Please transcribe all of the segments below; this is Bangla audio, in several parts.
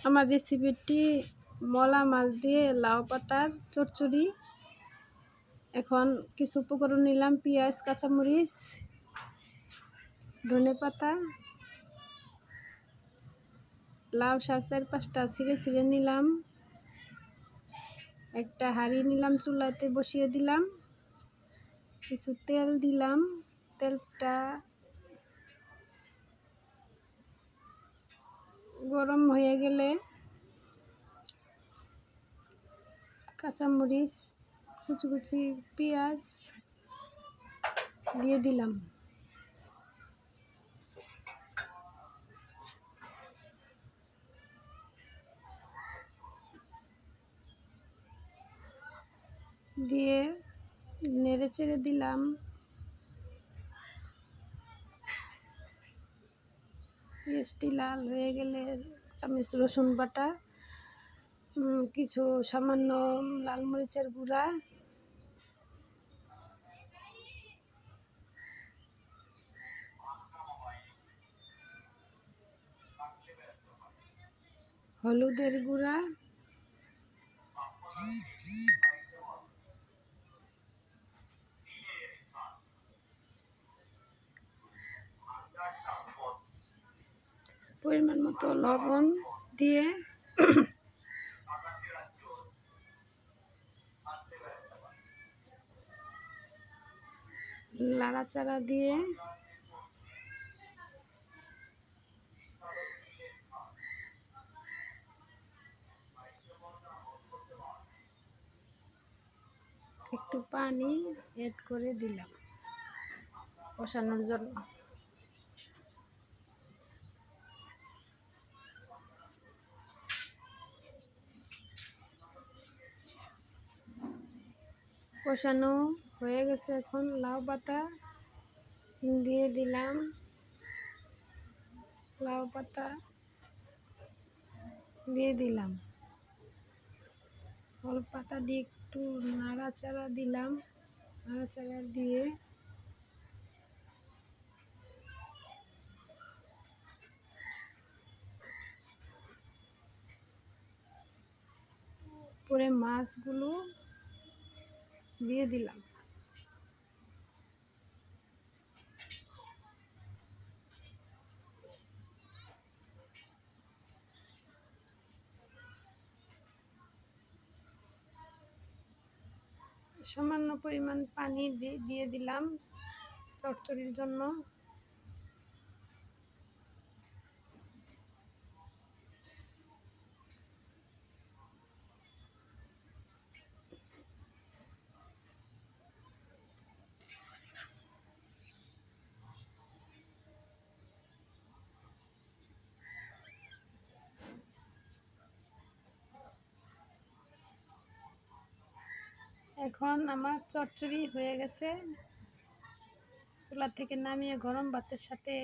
আমার রেসিপিটি মলা মাছ দিয়ে লাউ পাতার চচ্চড়ি। এখন কিছু উপকরণ নিলাম: পেঁয়াজ, কাঁচামরিচ, ধনেপাতা, লাউ শাক 4-5টা ছিঁড়ে নিলাম। একটা হাঁড়ি নিলাম, চুলাতে বসিয়ে দিলাম, কিছু তেল দিলাম। তেলটা গরম হয়ে গেলে কাঁচামরিচ, কুচি পেঁয়াজ দিয়ে দিলাম। দিয়ে নেড়ে চেড়ে দিলাম। পেঁয়াজটি লাল হয়ে গেলে চামচ রসুন বাটা, কিছু সামান্য লাল মরিচের গুঁড়া, হলুদের গুঁড়া, পরিমাণ মতো লবণ দিয়ে নাড়াচাড়া দিয়ে একটু পানি এড করে দিলাম কষানোর জন্য। কষানো হয়ে গেছে, এখন লাউ পাতা দিয়ে দিলাম। লাউ পাতা দিয়ে দিলাম, লাউ পাতা দিয়ে একটু নাড়াচাড়া দিলাম। নাড়াচাড়া দিয়ে পরে মাছগুলো দিয়ে দিলাম। সামান্য পরিমাণ পানি দিয়ে দিলাম চচ্চড়ির জন্য। এখন আমার চচ্চড়ি হয়ে গেছে, চুলা থেকে নামিয়ে গরম ভাতের সাথে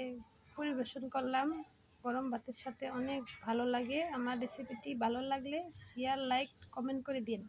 পরিবেশন করলাম। গরম ভাতের সাথে অনেক ভালো লাগে। আমার রেসিপিটি ভালো লাগলে শেয়ার, লাইক, কমেন্ট করে দিন।